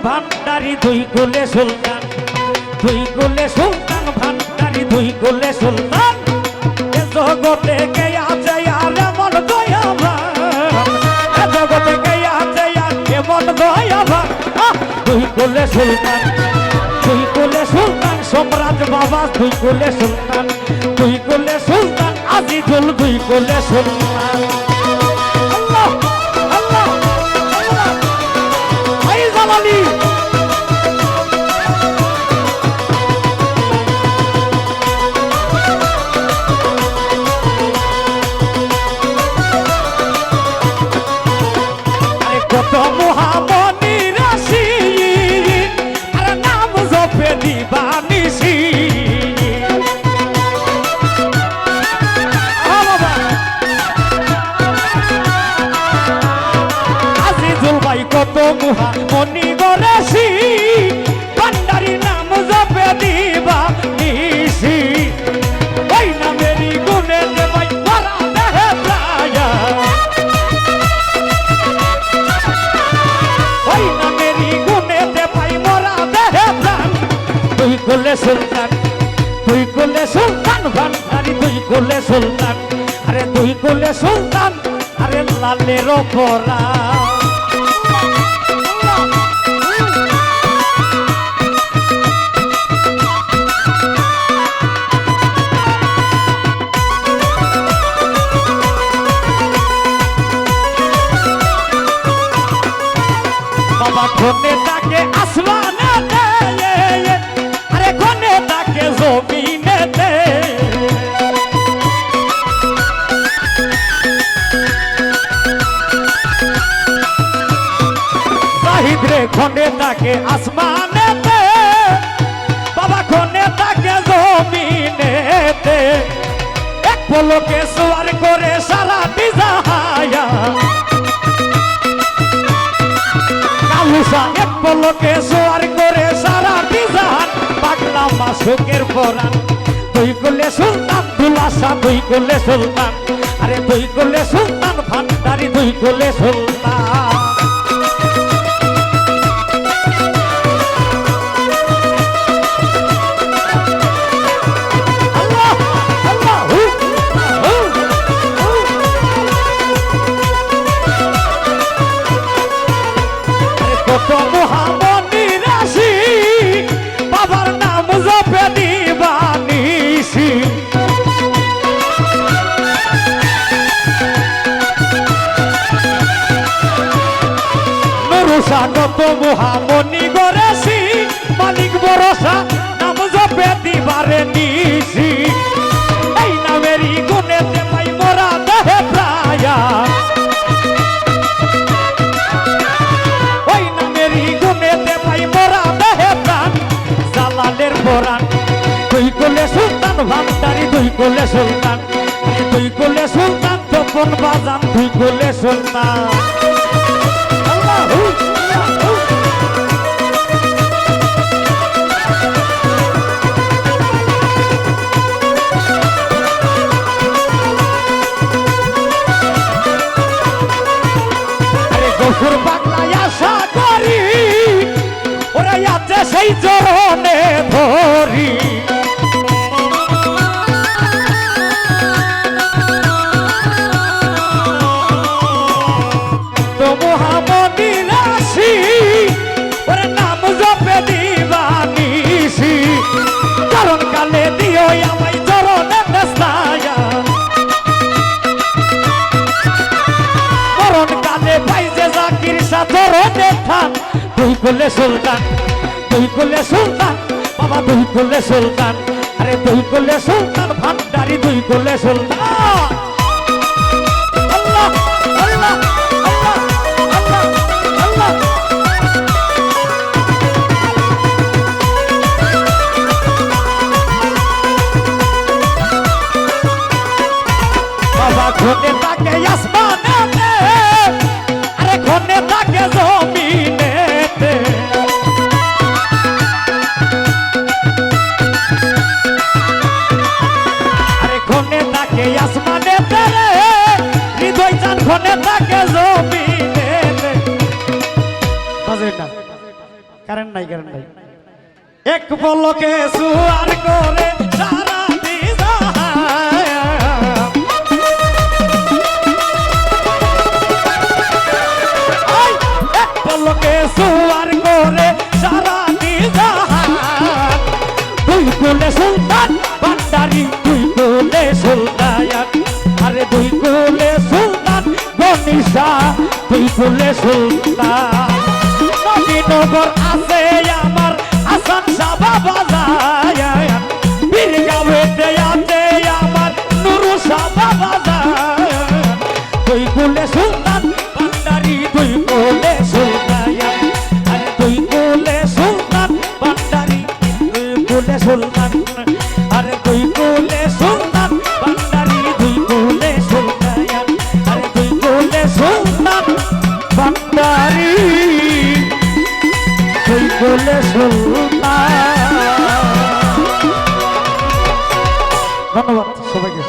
ভান্ডারি দুই কুলে সুলতান, দুই কুলে সুলতান ভান্ডারি দুই কুলে সুলতান। এ জগতে কে আছে আর এমন দয়াবান, এ জগতে কে আছে আর এমন দয়াবান। দুই কুলে সুলতান, দুই কুলে সুলতান সম্রাট বাবা দুই কুলে সুলতান, দুই কুলে সুলতান আজিজুল দুই কুলে সুলতান। আল্লাহ আল্লাহ আল্লাহ আই জালালি কত মহামনি রাশি আর নাম জপে দিবানিসি। আজিজুল ভাই কত মহামনি গরেছি ভান্ডারি নাম জপে দিবানিসি। ওই নামেরই গুণে ভাই মারা দেহে প্রায়, ওই নামেরই গুণেতে পাই মরা দেহে প্রাণ। দুই কুলে সুলতান, দুই কুলে সুলতান ভান্ডারি দুই কুলে সুলতান। আরে দুই কুলে সুলতান আরে লালের পরা। বাবা কোনে তাকে আসমানেতে, আরে কোনে তাকে জমিনেতে। জাহিদ রে কোনে তাকে আসমানেতে, বাবা কোনে তাকে জমিনেতে। এক পলকে সোয়ার করে সারা দিজাহায়া, এক পলকে সোয়ার করে সারা দিজান পাগলা মাসুকের পরাণ। দুই কুলে সুলতান দুলাসা দুই কুলে সুলতান, আরে দুই কুলে সুলতান ভান্ডারি দুই কুলে সুলতান। আল্লাহ আল্লাহ কত মহামনি রাশি বাবার নাম জপে দিবানিসি। নুরুসা কত মহামনি গরেছি মালিক ভরসা নাম জপে দিবারে নিশি। এই নামেরই গুণেতে পাই মরা দেহে প্রায়, ওই নামেরই গুণেতে পাই মরা দেহে প্রাণ। জালালের পরাণ দুই কুলে সুলতান ভান্ডারি দুই কুলে সুলতান, দুই কুলে সুলতান তপন বাজান দুই কুলে সুলতান। আল্লাহু আল্লাহু আরে গফুর পাগলায় আশা করি ওরে আছে সেই চরণে ধরি। তো মহামনি রাশি ওরে নাম জপে দিবানিসি। চরণ কালে দিও আমায় চরণে দেশায়া, মরণ কালে পাইছে জাকির শাহ চরণে থান। দুই কুলে সুলতান, দুই কুলে সুলতান বাবা দুই কুলে সুলতান। আরে দুই কুলে সুলতান ভান্ডারি দুই কুলে সুলতান। আল্লাহ আল্লাহ আল্লাহ আল্লাহ আল্লাহ বাবা কোনে তাকে আসমানেতে, আরে কোনে তাকে জমিনেতে। আরে কোনে তাকে কারেন্ট নাই কারেন্ট নাই এক পলকে সুয়ার করে সারা দিশা এক পলকে সুয়ার করে সারা দিশা দুই কোলে সুলতান ভান্ডারি দুই কোলে সুলতান আরে দুই কোলে সুলতান গনিশা দুই কোলে সুলতান নবীনগর আছে আমার হাসান সাবা বাজায় বীরগাঁওতে আছে আমার নুরু সাবা বাজায় দুই কোলে সুলতান ভান্ডারি দুই কোলে সুলতান আরে দুই কোলে সুলতান ভান্ডারি দুই কোলে সুলতান আরে দুই কোলে সুলতান ভান্ডারি দুই কোলে সুলতান আরে দুই কোলে সুলতান ভান্ডারি দুই কোলে সুলতান। ধন্যবাদ সবাইকে।